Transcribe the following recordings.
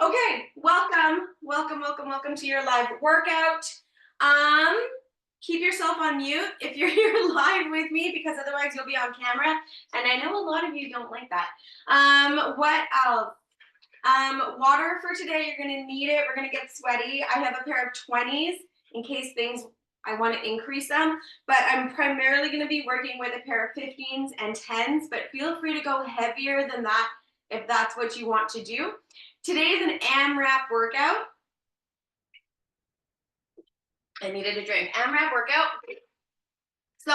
Okay, welcome to your live workout. Keep yourself on mute if you're here live with me, because otherwise you'll be on camera, and I know a lot of you don't like that. What else? Water for today, you're gonna need it. We're gonna get sweaty. I have a pair of 20s in case I want to increase them, but I'm primarily going to be working with a pair of 15s and 10s, but feel free to go heavier than that if that's what you want to do. Today is an AMRAP workout. I needed a drink. AMRAP workout. So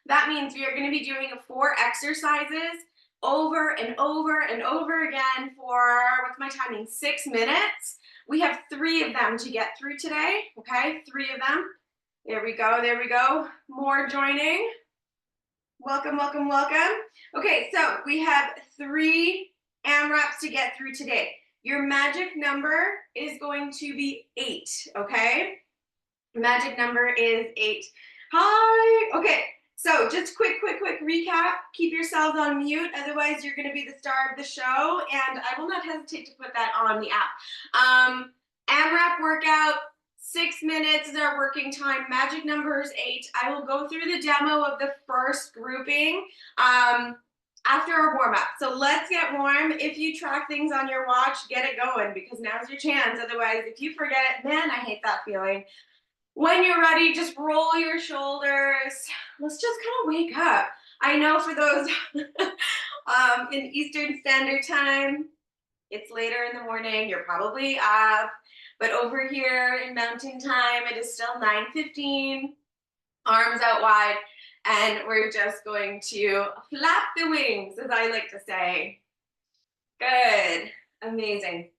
that means we are going to be doing 4 exercises over and over and over again for, what's my timing, 6 minutes. We have 3 of them to get through today, okay? 3 of them. There we go. More joining. Welcome. Okay, so we have 3 AMRAPs to get through today. Your magic number is going to be 8, okay? Magic number is 8. Hi. Okay, so just quick recap. Keep yourselves on mute, otherwise you're going to be the star of the show, and I will not hesitate to put that on the app. AMRAP workout. 6 minutes is our working time. Magic number is 8. I will go through the demo of the first grouping after our warm-up. So let's get warm. If you track things on your watch, get it going, because now's your chance. Otherwise, if you forget, man, I hate that feeling. When you're ready, just roll your shoulders. Let's just kind of wake up. I know for those in Eastern Standard Time, it's later in the morning, you're probably up. But over here in Mountain Time, it is still 9:15, arms out wide, and we're just going to flap the wings, as I like to say. Good. Amazing.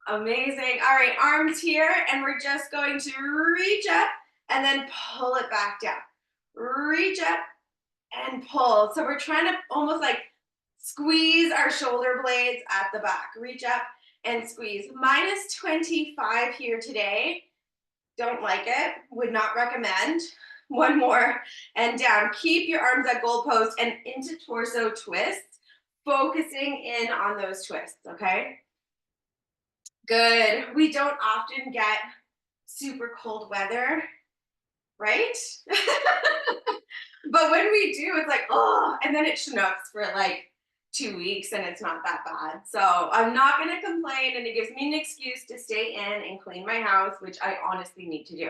All right, arms here, and we're just going to reach up and then pull it back down. Reach up and pull. So we're trying to almost like squeeze our shoulder blades at the back. Reach up and squeeze. Minus 25 here today. Don't like it. Would not recommend. One more and down. Keep your arms at goalpost and into torso twists, focusing in on those twists, okay? Good. We don't often get super cold weather, right? But when we do, it's like, oh, and then it chinooks for like 2 weeks, and it's not that bad. So I'm not going to complain, and it gives me an excuse to stay in and clean my house, which I honestly need to do.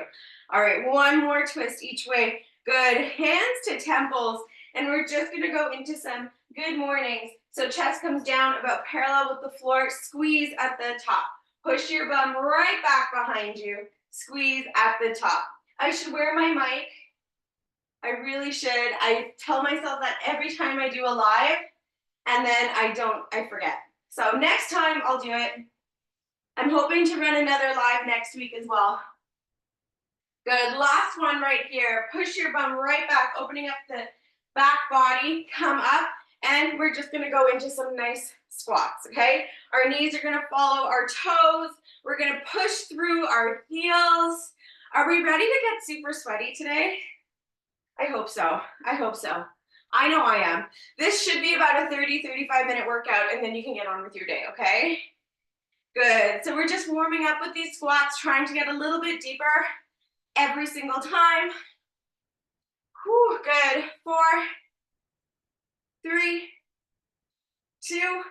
All right, one more twist each way. Good. Hands to temples, and we're just going to go into some good mornings. So chest comes down about parallel with the floor. Squeeze at the top. Push your bum right back behind you. Squeeze at the top. I should wear my mic. I really should. I tell myself that every time I do a live, and then I forget. So next time I'll do it. I'm hoping to run another live next week as well. Good, last one right here. Push your bum right back, opening up the back body, come up, and we're just gonna go into some nice squats, okay? Our knees are gonna follow our toes. We're gonna push through our heels. Are we ready to get super sweaty today? I hope so. I know I am. This should be about a 35 minute workout, and then you can get on with your day, okay? Good. So we're just warming up with these squats, trying to get a little bit deeper every single time. Whew, good. 4, 3, 2,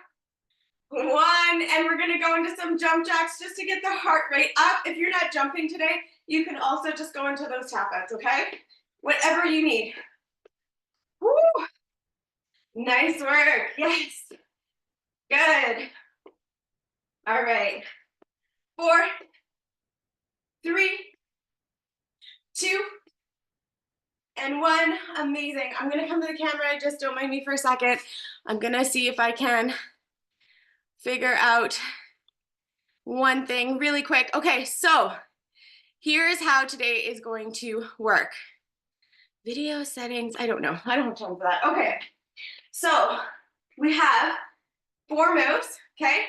1. And we're going to go into some jump jacks just to get the heart rate up. If you're not jumping today, you can also just go into those tap outs, okay? Whatever you need. Woo! Nice work. Yes. Good. All right. 4, 3, 2, and 1. Amazing. I'm going to come to the camera. Just don't mind me for a second. I'm going to see if I can figure out one thing really quick. Okay, so here's how today is going to work. Video settings. I don't know. I don't have time for that. Okay. So we have 4 moves, okay?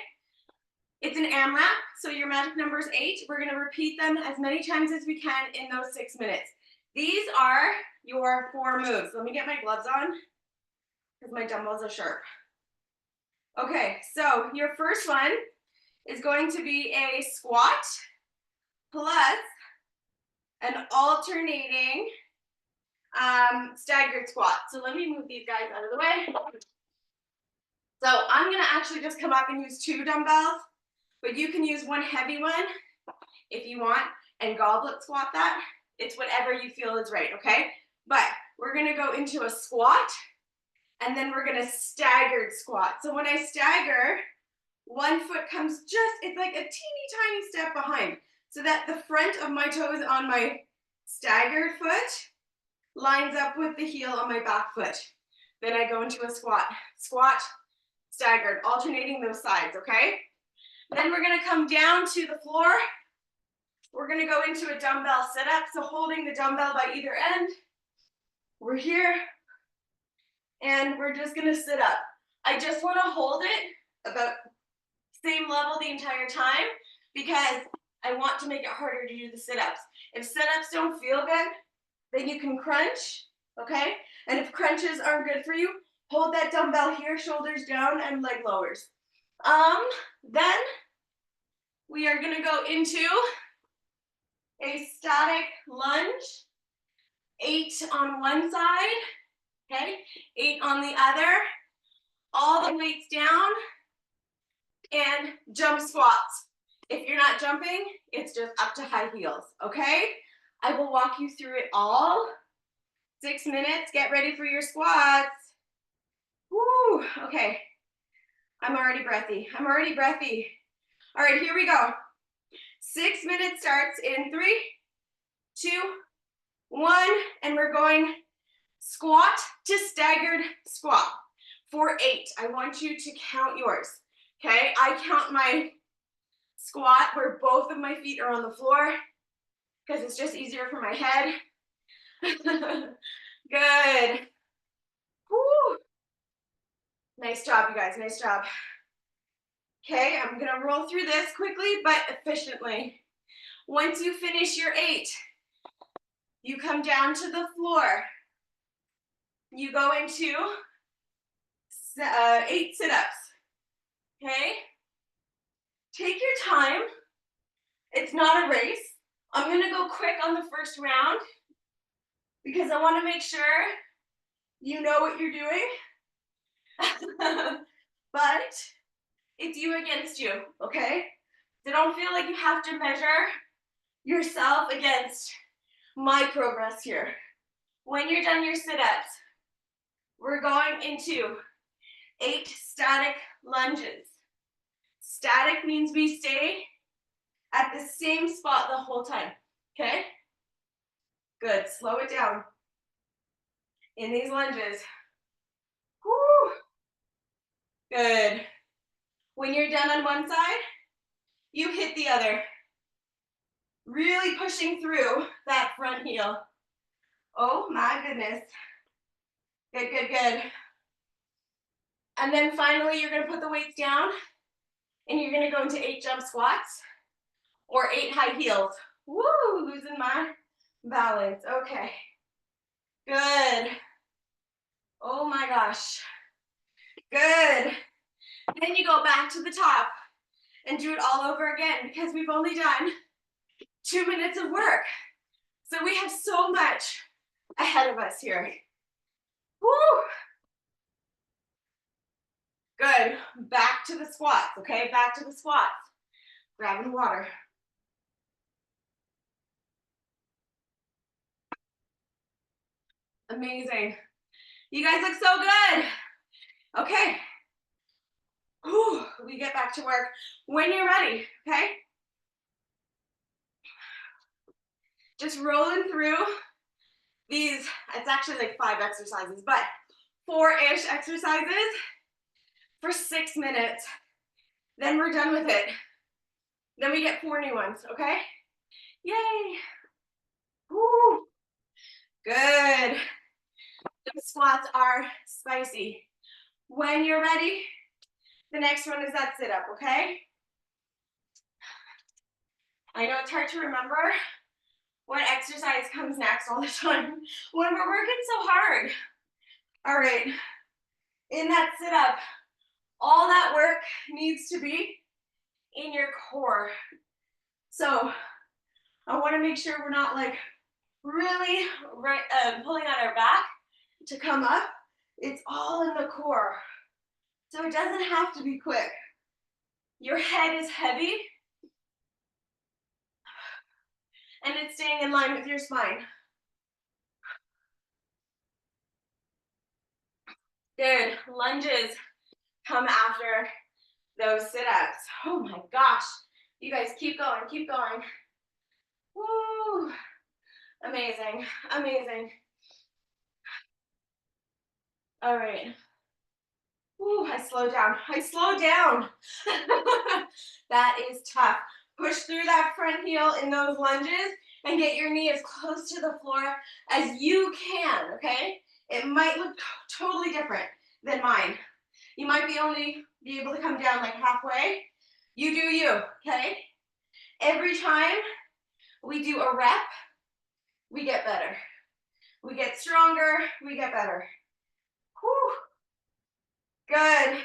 It's an AMRAP, so your magic number is 8. We're going to repeat them as many times as we can in those 6 minutes. These are your 4 moves. Let me get my gloves on because my dumbbells are sharp. Okay, so your first one is going to be a squat plus an alternating staggered squat. So let me move these guys out of the way. So I'm gonna actually just come up and use 2 dumbbells, but you can use one heavy one if you want and goblet squat that. It's whatever you feel is right, okay? But we're gonna go into a squat and then we're gonna staggered squat. So when I stagger, one foot comes just, it's like a teeny tiny step behind so that the front of my toes on my staggered foot lines up with the heel on my back foot. Then I go into a squat, squat, staggered, alternating those sides, okay? Then we're gonna come down to the floor. We're gonna go into a dumbbell sit-up, so holding the dumbbell by either end. We're here, and we're just gonna sit up. I just wanna hold it about same level the entire time because I want to make it harder to do the sit-ups. If sit-ups don't feel good, then you can crunch, okay? And if crunches aren't good for you, hold that dumbbell here, shoulders down and leg lowers. Then we are gonna go into a static lunge, 8 on one side, okay? 8 on the other, all the weights down, and jump squats. If you're not jumping, it's just up to high heels, okay? I will walk you through it all. 6 minutes, get ready for your squats. Woo, okay. I'm already breathy. All right, here we go. 6 minutes starts in 3, 2, 1, and we're going squat to staggered squat for 8. I want you to count yours, okay? I count my squat where both of my feet are on the floor because it's just easier for my head. Good. Woo. Nice job, you guys, nice job. Okay, I'm gonna roll through this quickly but efficiently. Once you finish your 8, you come down to the floor. You go into 8 sit-ups, okay? Take your time. It's not a race. I'm gonna go quick on the first round because I wanna make sure you know what you're doing. But it's you against you, okay? So don't feel like you have to measure yourself against my progress here. When you're done your sit-ups, we're going into 8 static lunges. Static means we stay at the same spot the whole time, okay? Good, slow it down. In these lunges. Woo. Good. When you're done on one side, you hit the other. Really pushing through that front heel. Oh my goodness. Good, good, good. And then finally, you're gonna put the weights down and you're gonna go into 8 jump squats or 8 high heels. Woo, losing my balance. Okay. Good. Oh my gosh. Good. Then you go back to the top and do it all over again because we've only done 2 minutes of work. So we have so much ahead of us here. Woo. Good. Back to the squats, okay? Back to the squats. Grabbing water. Amazing. You guys look so good. Okay. Whew. We get back to work when you're ready, okay? Just rolling through these, it's actually like 5 exercises, but 4-ish exercises for 6 minutes. Then we're done with it. Then we get 4 new ones, okay? Yay. Woo. Good. The squats are spicy. When you're ready, the next one is that sit-up, okay? I know it's hard to remember what exercise comes next all the time when we're working so hard. All right, in that sit-up, all that work needs to be in your core. So I want to make sure we're not like really pulling on our back to come up. It's all in the core. So it doesn't have to be quick. Your head is heavy and it's staying in line with your spine. Good. Lunges come after those sit-ups. Oh my gosh. You guys keep going, keep going. Woo. Amazing, amazing. All right. Ooh, I slowed down. I slowed down. That is tough. Push through that front heel in those lunges and get your knee as close to the floor as you can, okay? It might look totally different than mine. You might only be able to come down like halfway. You do you, okay? Every time we do a rep, we get better. We get stronger, we get better. Whew. Good.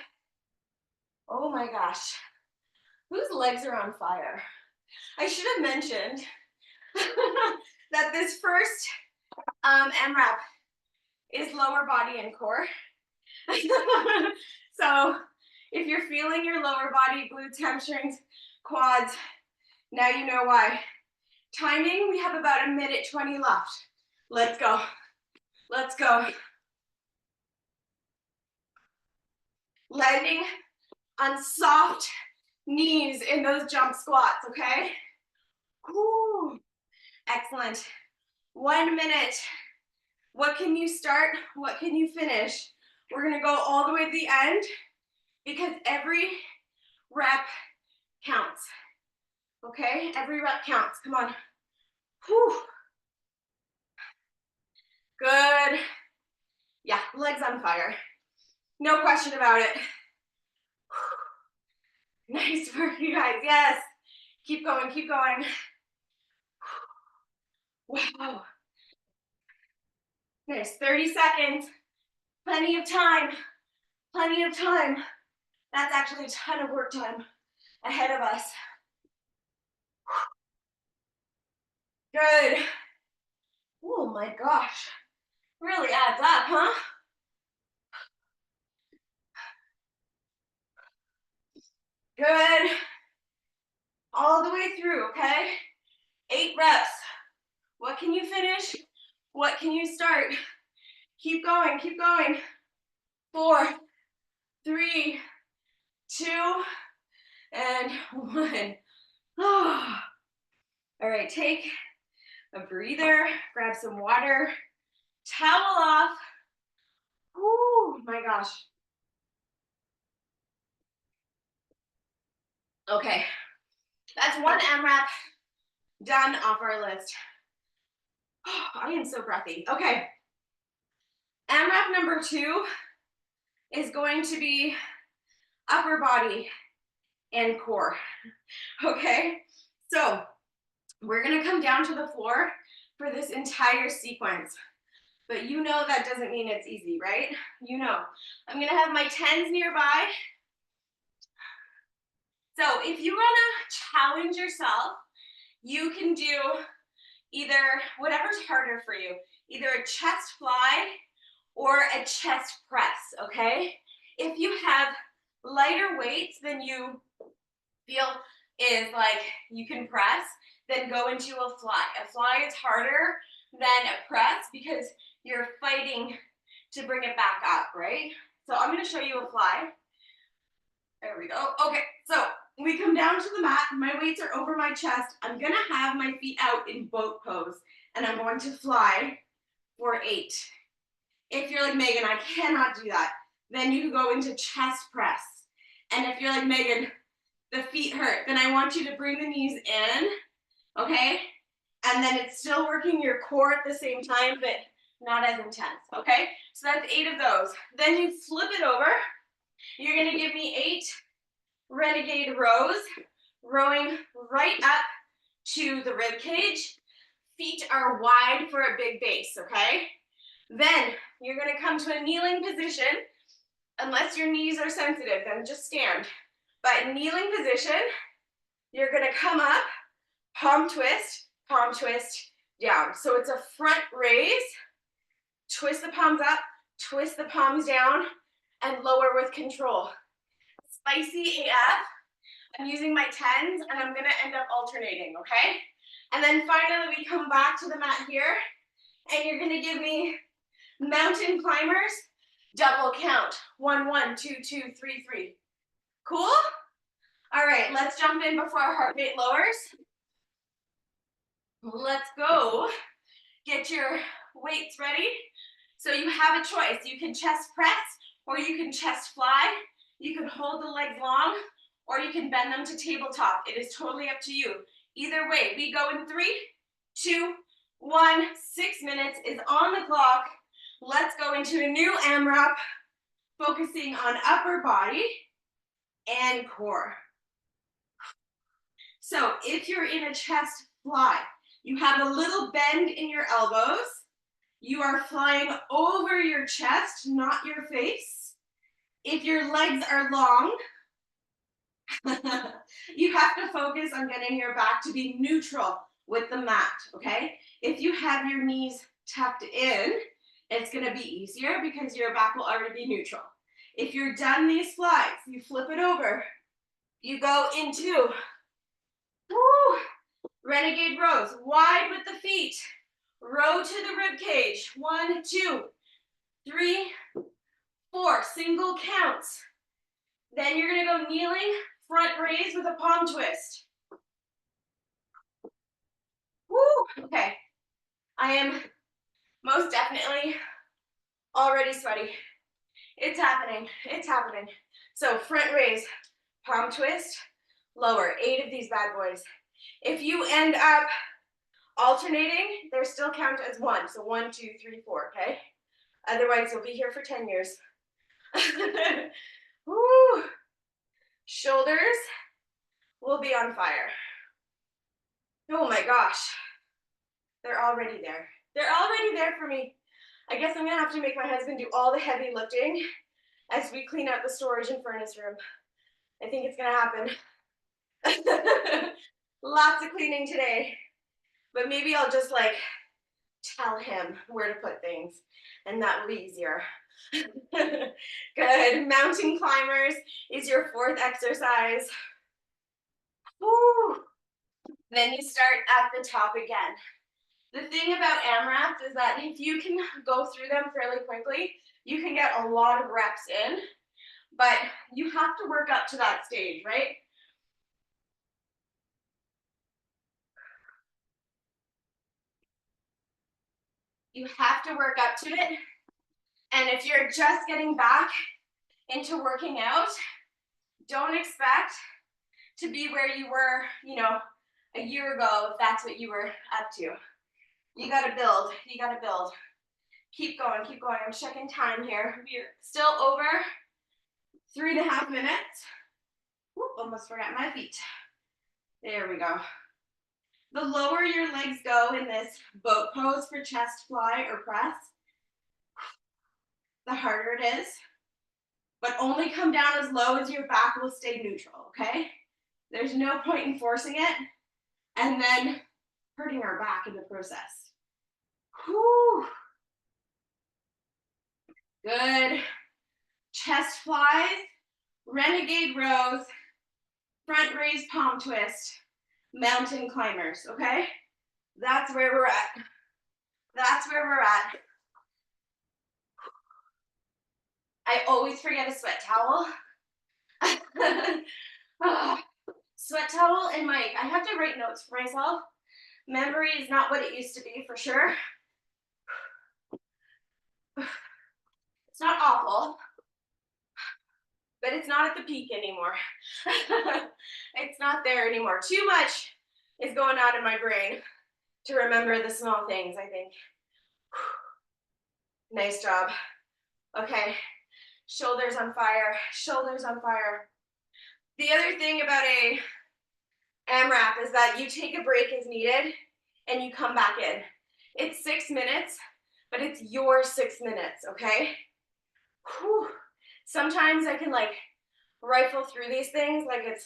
Oh my gosh. Whose legs are on fire? I should have mentioned that this first AMRAP is lower body and core. So if you're feeling your lower body, glutes, hamstrings, quads, now you know why. Timing, we have about 1:20 left. Let's go. Let's go. Landing on soft knees in those jump squats, okay? Ooh, excellent. 1 minute. What can you start? What can you finish? We're gonna go all the way to the end because every rep counts, okay? Every rep counts, come on. Whew. Good. Yeah, legs on fire. No question about it. Nice work, you guys, yes. Keep going, keep going. Wow. There's 30 seconds. Plenty of time. Plenty of time. That's actually a ton of work time ahead of us. Good. Oh my gosh. Really adds up, huh? Good. All the way through, okay? 8 reps. What can you finish? What can you start? Keep going, keep going. 4, 3, 2, and 1. Oh. All right, take a breather, grab some water, towel off. Oh my gosh. Okay, that's one AMRAP done off our list. Oh, I am so breathy. Okay, AMRAP number 2 is going to be upper body and core. Okay, so we're gonna come down to the floor for this entire sequence. But you know that doesn't mean it's easy, right? You know. I'm gonna have my 10s nearby. So if you wanna challenge yourself, you can do either whatever's harder for you, either a chest fly or a chest press, okay? If you have lighter weights than you feel is like you can press, then go into a fly. A fly is harder than a press because you're fighting to bring it back up, right? So I'm gonna show you a fly. There we go. Okay, so we come down to the mat. My weights are over my chest. I'm gonna have my feet out in boat pose, and I'm going to fly for 8. If you're like, Megan, I cannot do that, then you can go into chest press. And if you're like, Megan, the feet hurt, then I want you to bring the knees in, okay? And then it's still working your core at the same time, but not as intense, okay? So that's 8 of those. Then you flip it over. You're gonna give me 8 renegade rows, rowing right up to the rib cage. Feet are wide for a big base, okay? Then you're gonna come to a kneeling position. Unless your knees are sensitive, then just stand. But kneeling position, You're gonna come up, palm twist, down. So it's a front raise, twist the palms up, twist the palms down, and lower with control. Spicy AF. I'm using my 10s and I'm gonna end up alternating, okay? And then finally we come back to the mat here and you're gonna give me mountain climbers, double count. 1, 1, 2, 2, 3, 3. Cool? All right, let's jump in before our heart rate lowers. Let's go. Get your weights ready. So you have a choice. You can chest press or you can chest fly. You can hold the legs long or you can bend them to tabletop. It is totally up to you. Either way, we go in 3, 2, 1. 6 minutes is on the clock. Let's go into a new AMRAP, focusing on upper body and core. So if you're in a chest fly, you have a little bend in your elbows. You are flying over your chest, not your face. If your legs are long, you have to focus on getting your back to be neutral with the mat, okay? If you have your knees tucked in, it's gonna be easier because your back will already be neutral. If you're done these flies, you flip it over. You go into renegade rows, wide with the feet. Row to the rib cage. 1, 2, 3, 4. Single counts. Then you're gonna go kneeling, front raise with a palm twist. Woo, okay. I am most definitely already sweaty. It's happening, it's happening. So front raise, palm twist, lower. 8 of these bad boys. If you end up alternating, they're still count as 1. So 1, 2, 3, 4, okay? Otherwise, you'll be here for 10 years. Woo. Shoulders will be on fire. Oh my gosh. They're already there. They're already there for me. I guess I'm gonna have to make my husband do all the heavy lifting as we clean out the storage and furnace room. I think it's gonna happen. Lots of cleaning today. But maybe I'll just like tell him where to put things and that will be easier. Good. Mountain climbers is your 4th exercise. Woo. Then you start at the top again. The thing about AMRAPs is that if you can go through them fairly quickly, you can get a lot of reps in, but you have to work up to that stage, right? You have to work up to it. And if you're just getting back into working out, don't expect to be where you were, a year ago, if that's what you were up to. You gotta build, you gotta build. Keep going, keep going. I'm checking time here. We're still over 3.5 minutes. Whoop, almost forgot my feet. There we go. The lower your legs go in this boat pose for chest fly or press, the harder it is. But only come down as low as your back will stay neutral, okay? There's no point in forcing it and then hurting our back in the process. Whew. Good. Chest flies, renegade rows, front raise palm twist, mountain climbers, okay? That's where we're at. That's where we're at. I always forget a sweat towel. Sweat towel and mic. I have to write notes for myself. Memory is not what it used to be, for sure. It's not awful, but it's not at the peak anymore. It's not there anymore. Too much is going on in my brain to remember the small things, I think. Nice job. Okay, shoulders on fire, shoulders on fire. The other thing about a AMRAP is that you take a break as needed and you come back in. It's 6 minutes, but it's your 6 minutes, okay? Whew. Sometimes I can like rifle through these things like it's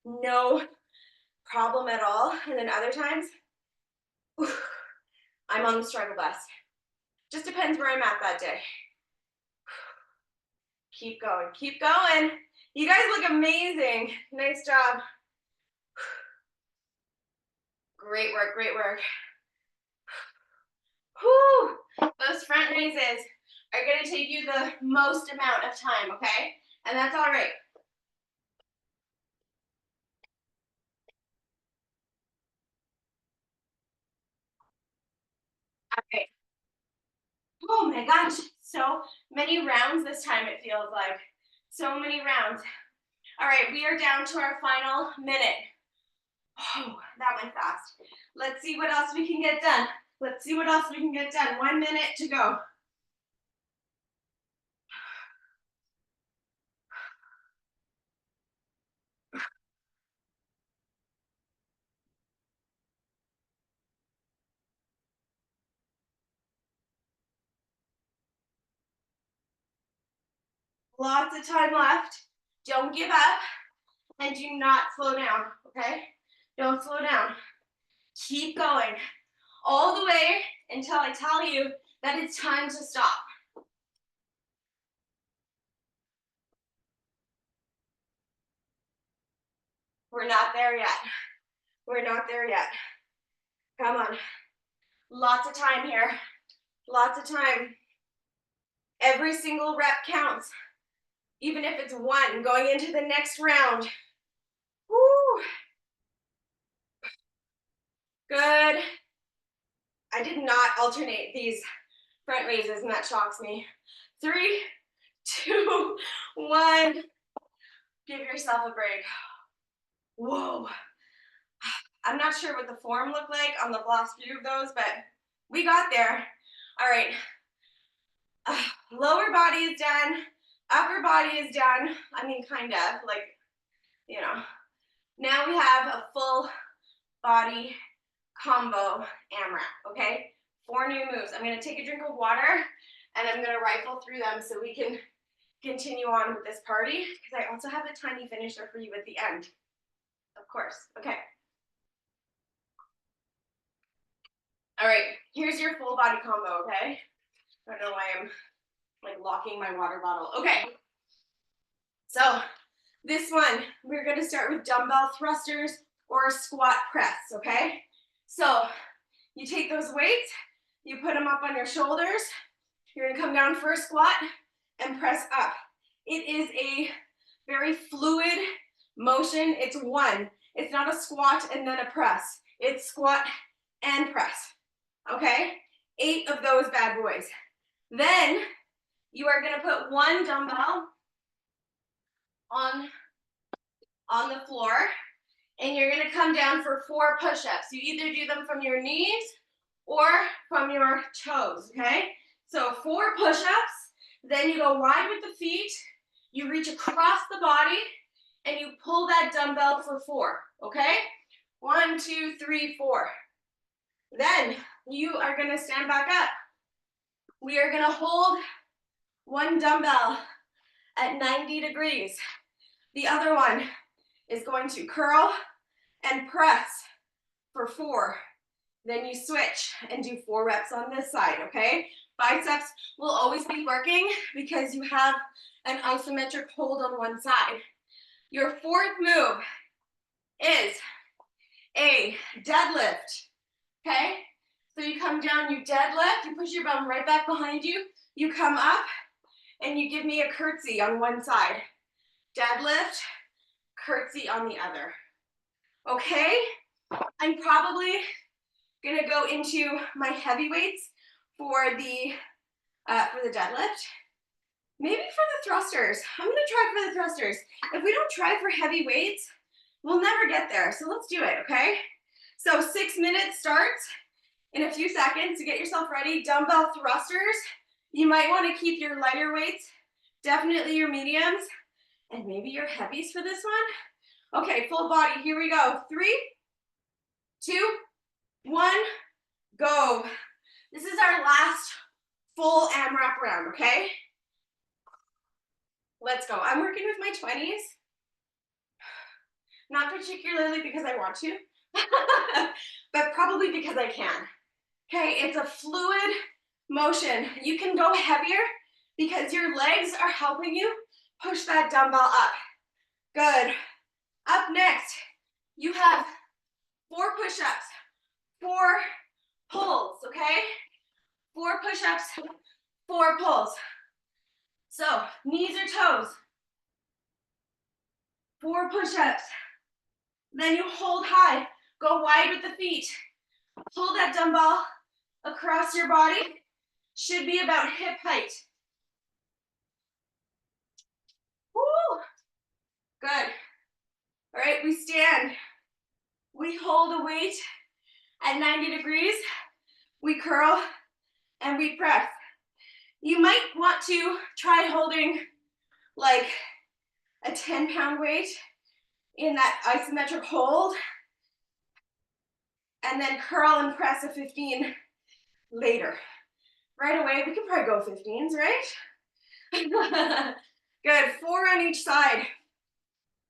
no problem at all. And then other times, whew, I'm on the struggle bus. Just depends where I'm at that day. Keep going, keep going. You guys look amazing. Nice job. Great work, great work. Whew. Those front raises are gonna take you the most amount of time, okay? And that's all right. Okay. Oh my gosh, so many rounds this time it feels like. So many rounds. All right, we are down to our final minute. Oh, that went fast. Let's see what else we can get done. Let's see what else we can get done. 1 minute to go. Lots of time left. Don't give up and do not slow down, okay? Don't slow down. Keep going all the way until I tell you that it's time to stop. We're not there yet. We're not there yet. Come on. Lots of time here. Lots of time. Every single rep counts, even if it's one going into the next round. Woo. Good. I did not alternate these front raises, and that shocks me. 3, 2, 1. Give yourself a break. Whoa. I'm not sure what the form looked like on the last few of those, but we got there. All right. Lower body is done. Upper body is done. I mean, kind of, like, you know. Now we have a full body combo AMRAP, okay? 4 new moves. I'm gonna take a drink of water and I'm gonna rifle through them so we can continue on with this party, because I also have a tiny finisher for you at the end. Of course, okay. All right, here's your full body combo, okay? I don't know why I'm like locking my water bottle. Okay, so this one, we're gonna start with dumbbell thrusters or squat press, okay? So you take those weights, you put them up on your shoulders, you're gonna come down for a squat and press up. It is a very fluid motion. It's one. It's not a squat and then a press. It's squat and press, okay? 8 of those bad boys. Then you are gonna put one dumbbell on the floor, and you're gonna come down for 4 push-ups. You either do them from your knees or from your toes, okay? So 4 push-ups, then you go wide with the feet, you reach across the body, and you pull that dumbbell for 4, okay? 1, 2, 3, 4. Then you are gonna stand back up. We are gonna hold one dumbbell at 90 degrees. The other one is going to curl and press for 4. Then you switch and do 4 reps on this side, okay? Biceps will always be working because you have an isometric hold on one side. Your 4th move is a deadlift, okay? So you come down, you deadlift, you push your bum right back behind you, you come up, and you give me a curtsy on one side. Deadlift, curtsy on the other. Okay? I'm probably gonna go into my heavy weights for the deadlift. Maybe for the thrusters. I'm gonna try for the thrusters. If we don't try for heavy weights, we'll never get there. So let's do it, okay? So 6 minutes starts in a few seconds to get yourself ready. Dumbbell thrusters. You might want to keep your lighter weights, definitely your mediums, and maybe your heavies for this one. Okay, full body, here we go. 3, 2, 1, go. This is our last full AMRAP round, okay? Let's go. I'm working with my 20s. Not particularly because I want to, but probably because I can. Okay, it's a fluid motion. You can go heavier because your legs are helping you push that dumbbell up. Good. Up next, you have 4 push-ups, 4 pulls, okay? 4 push-ups, 4 pulls. So, knees or toes. 4 push-ups. Then you hold high. Go wide with the feet. Pull that dumbbell across your body. Should be about hip height. Woo! Good. All right, we stand. We hold a weight at 90 degrees. We curl and we press. You might want to try holding like a 10-pound weight in that isometric hold, and then curl and press a 15 later. Right away, we can probably go 15s, right? Good, 4 on each side.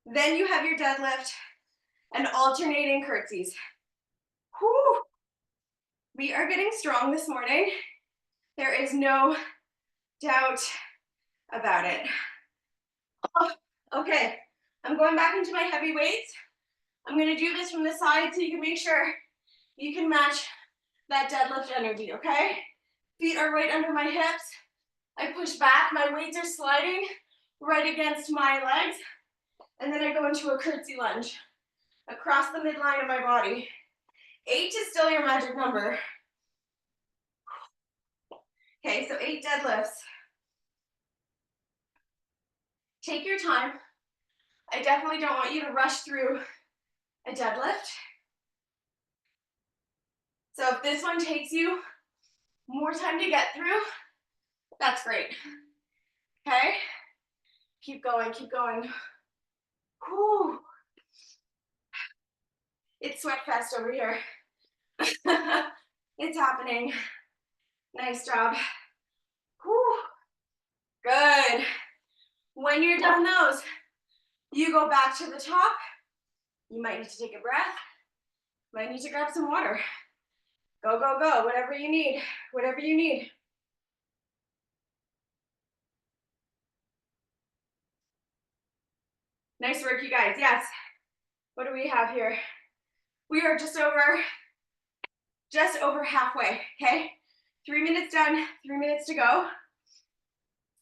Then you have your deadlift and alternating curtsies. Whew. We are getting strong this morning. There is no doubt about it. Oh, okay, I'm going back into my heavy weights. I'm gonna do this from the side so you can make sure you can match that deadlift energy, okay? Feet are right under my hips. I push back, my weights are sliding right against my legs, and then I go into a curtsy lunge across the midline of my body. 8 is still your magic number. Okay, so 8 deadlifts. Take your time. I definitely don't want you to rush through a deadlift. So if this one takes you more time to get through, that's great. Okay? Keep going, keep going. Whew. It's sweat fest over here. It's happening. Nice job. Whew. Good. When you're done those, you go back to the top. You might need to take a breath. Might need to grab some water. Go, go, go. Whatever you need. Whatever you need. Nice work, you guys. Yes. What do we have here? We are just over halfway, okay? 3 minutes done, 3 minutes to go.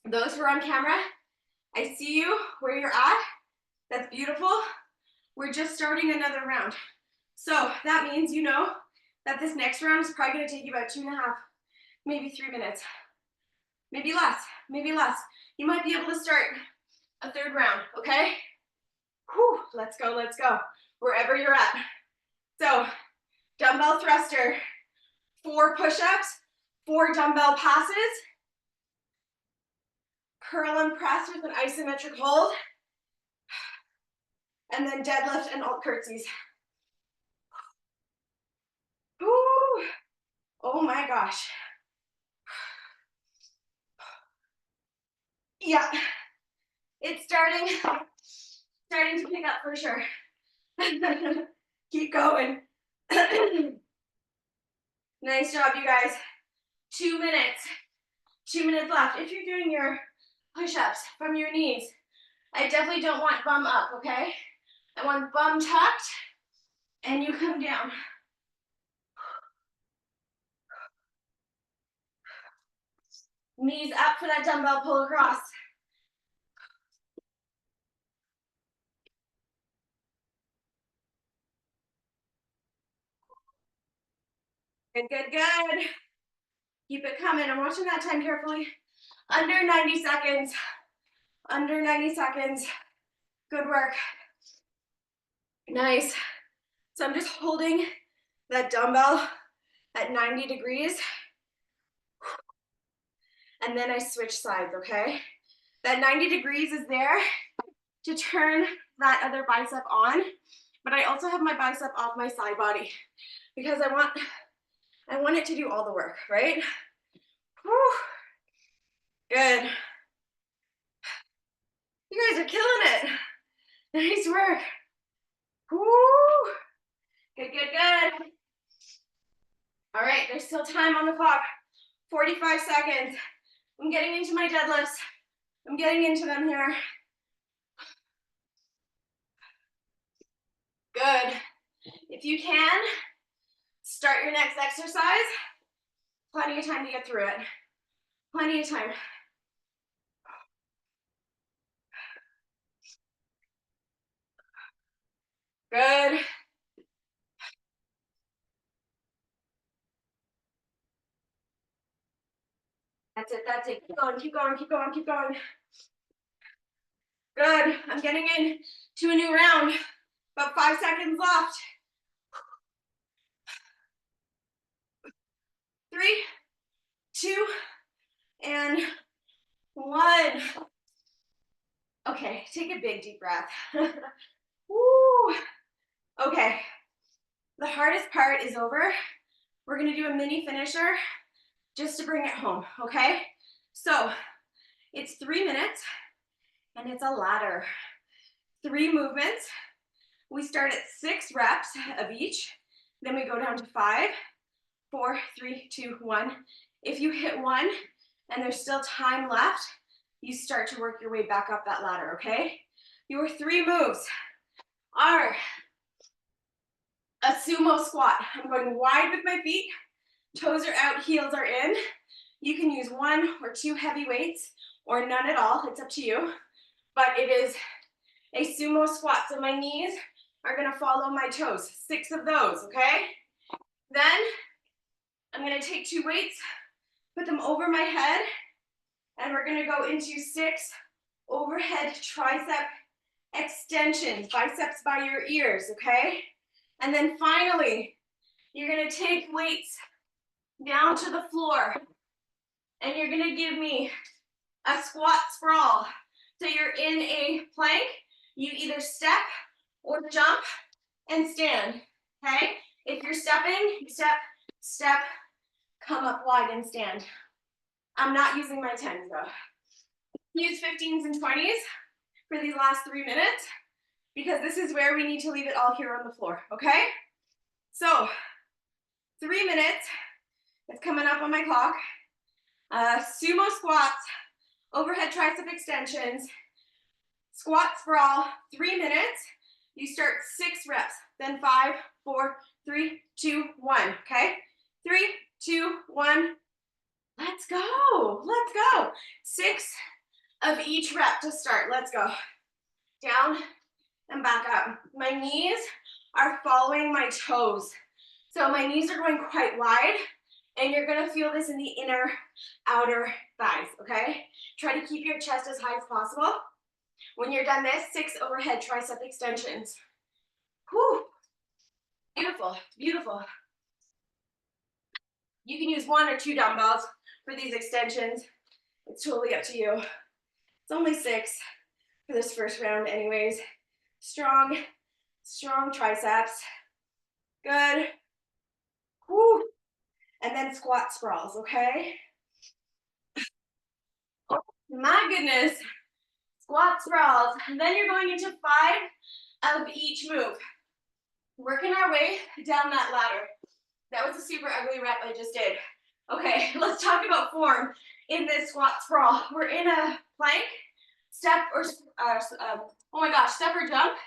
Those who are on camera, I see you where you're at. That's beautiful. We're just starting another round. So that means you know that this next round is probably gonna take you about 2.5, maybe 3 minutes. Maybe less, maybe less. You might be able to start a 3rd round, okay? Whew, let's go, wherever you're at. So, dumbbell thruster, 4 push-ups, 4 dumbbell passes, curl and press with an isometric hold, and then deadlift and alt curtsies. Ooh. Oh my gosh. Yeah, it's starting to pick up for sure. Keep going. Nice job, you guys. 2 minutes. 2 minutes left. If you're doing your push-ups from your knees, I definitely don't want bum up, okay? I want bum tucked, and you come down. Knees up for that dumbbell pull across. Good, good, good. Keep it coming. I'm watching that time carefully. Under 90 seconds. Under 90 seconds. Good work. Nice. So I'm just holding that dumbbell at 90 degrees. And then I switch sides, okay? That 90 degrees is there to turn that other bicep on, but I also have my bicep off my side body because I want it to do all the work, right? Whew. Good. You guys are killing it. Nice work. All right, there's still time on the clock. 45 seconds. I'm getting into my deadlifts. I'm getting into them here. Good. If you can, start your next exercise. Plenty of time to get through it. Plenty of time. Good. That's it, that's it. Keep going, keep going, keep going, keep going. Good. I'm getting in to a new round. About 5 seconds left. 3, 2, and 1. Okay, take a big deep breath. Woo. Okay, the hardest part is over. We're gonna do a mini finisher just to bring it home, okay? So it's 3 minutes and it's a ladder. 3 movements. We start at 6 reps of each. Then we go down to 5, 4, 3, 2, 1. If you hit 1 and there's still time left, you start to work your way back up that ladder, okay? Your 3 moves are a sumo squat. I'm going wide with my feet. Toes are out, heels are in. You can use 1 or 2 heavy weights or none at all. It's up to you. But it is a sumo squat. So my knees are gonna follow my toes. 6 of those, okay? Then I'm gonna take 2 weights, put them over my head, and we're gonna go into 6 overhead tricep extensions, biceps by your ears, okay? And then finally, you're gonna take weights down to the floor, and you're gonna give me a squat sprawl. So you're in a plank, you either step or jump and stand, okay? If you're stepping, you step, step, come up wide and stand. I'm not using my 10s though. Use 15s and 20s for these last 3 minutes because this is where we need to leave it all here on the floor, okay? So 3 minutes, it's coming up on my clock. Sumo squats, overhead tricep extensions, squat sprawl, 3 minutes. You start 6 reps, then 5, 4, 3, 2, 1, okay? 3, 2, 1, let's go, let's go. 6 of each rep to start, let's go. Down and back up. My knees are following my toes. So my knees are going quite wide, and you're gonna feel this in the inner, outer thighs, okay? Try to keep your chest as high as possible. When you're done this, 6 overhead tricep extensions. Whew. Beautiful, beautiful. You can use 1 or 2 dumbbells for these extensions. It's totally up to you. It's only 6 for this first round anyways. Strong, strong triceps. Good. Whew. And then squat sprawls, okay? Oh, my goodness. Squat sprawls. And then you're going into 5 of each move. Working our way down that ladder. That was a super ugly rep I just did. Okay, let's talk about form in this squat sprawl. We're in a plank, step or, oh my gosh, step or jump.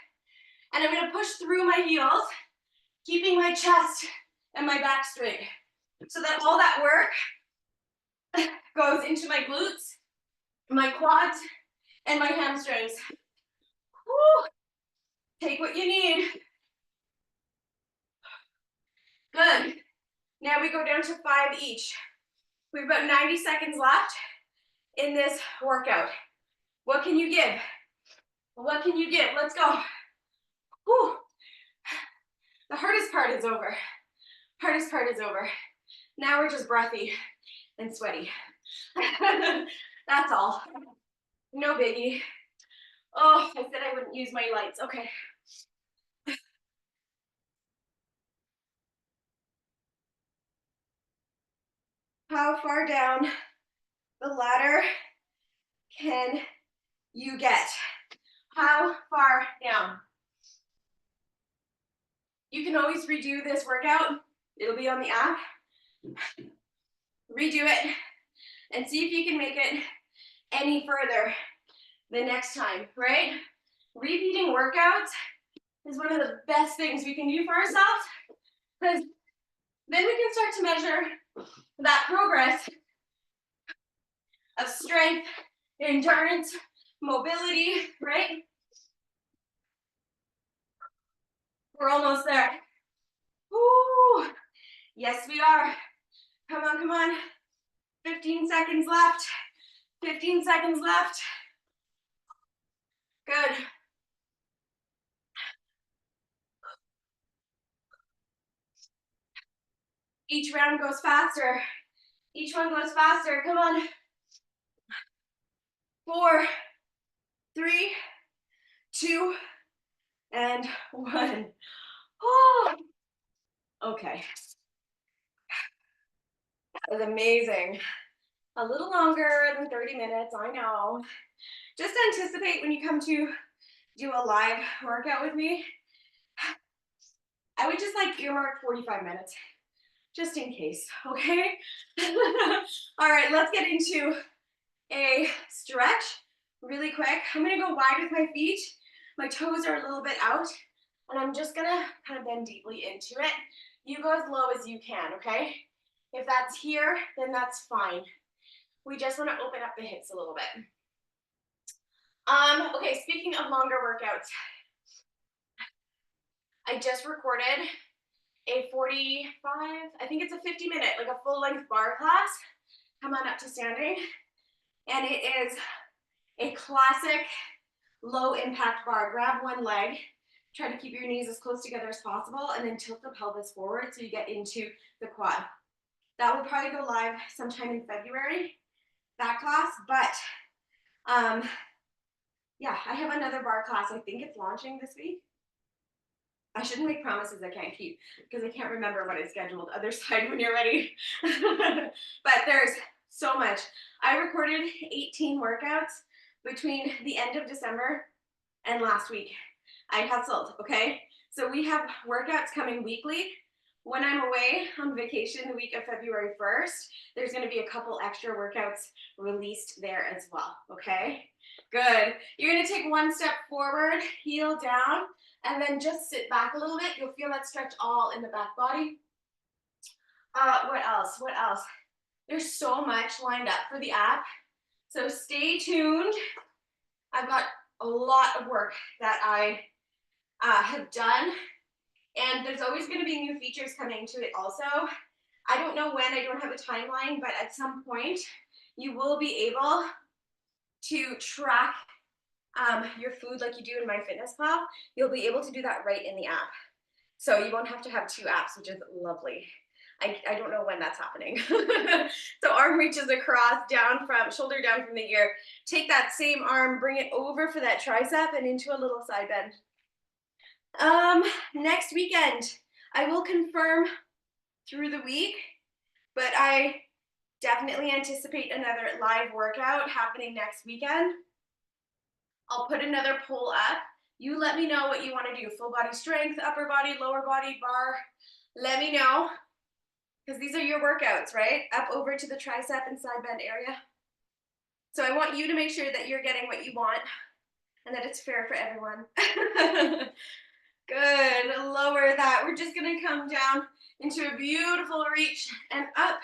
And I'm gonna push through my heels, keeping my chest and my back straight. So that all that work goes into my glutes, my quads, and my hamstrings. Woo. Take what you need. Good. Now we go down to 5 each. We have about 90 seconds left in this workout. What can you give? What can you give? Let's go. Whew. The hardest part is over. Hardest part is over. Now we're just breathy and sweaty. That's all. No biggie. Oh, I said I wouldn't use my lights. Okay. How far down the ladder can you get? How far down? You can always redo this workout. It'll be on the app. Redo it and see if you can make it any further the next time, right? Repeating workouts is one of the best things we can do for ourselves, because then we can start to measure that progress of strength, endurance, mobility, right? We're almost there. Woo! Yes, we are. Come on, come on. 15 seconds left. 15 seconds left. Good. Each round goes faster. Each one goes faster. Come on. 4, 3, 2, and 1. Oh, okay. That was amazing. A little longer than 30 minutes, I know. Just anticipate when you come to do a live workout with me, I would just like earmark 45 minutes, just in case, okay? All right, let's get into a stretch really quick. I'm gonna go wide with my feet. My toes are a little bit out, and I'm just gonna kind of bend deeply into it. You go as low as you can, okay? If that's here, then that's fine. We just wanna open up the hips a little bit. Okay, speaking of longer workouts, I just recorded a 45, I think it's a 50-minute, like a full length bar class. Come on up to standing. And it is a classic low impact bar. Grab one leg, try to keep your knees as close together as possible, and then tilt the pelvis forward so you get into the quad. That will probably go live sometime in February, that class, but yeah, I have another bar class. I think it's launching this week. I shouldn't make promises I can't keep because I can't remember what is scheduled. Other side when you're ready. But there's so much. I recorded 18 workouts between the end of December and last week. I hustled, okay? So we have workouts coming weekly. When I'm away on vacation the week of February 1st, there's gonna be a couple extra workouts released there as well, okay? Good. You're gonna take one step forward, heel down, and then just sit back a little bit. You'll feel that stretch all in the back body. What else? What else? There's so much lined up for the app. So stay tuned. I've got a lot of work that I have done, and there's always going to be new features coming to it also. I don't know when, I don't have a timeline, but at some point you will be able to track your food like you do in MyFitnessPal. You'll be able to do that right in the app. So you won't have to have two apps, which is lovely. I don't know when that's happening. So arm reaches across, down from, shoulder down from the ear. Take that same arm, bring it over for that tricep and into a little side bend. Next weekend, I will confirm through the week, but I definitely anticipate another live workout happening next weekend. I'll put another poll up. You let me know what you want to do. Full body strength, upper body, lower body, bar. Let me know, because these are your workouts, right? Up over to the tricep and side bend area. So I want you to make sure that you're getting what you want and that it's fair for everyone. Good, lower that. We're just gonna come down into a beautiful reach and up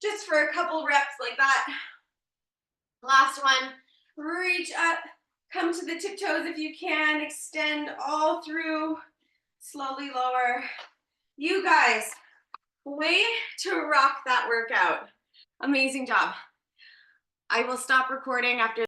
just for a couple reps like that. Last one, reach up, come to the tiptoes if you can, extend all through, slowly lower. You guys, way to rock that workout. Amazing job. I will stop recording after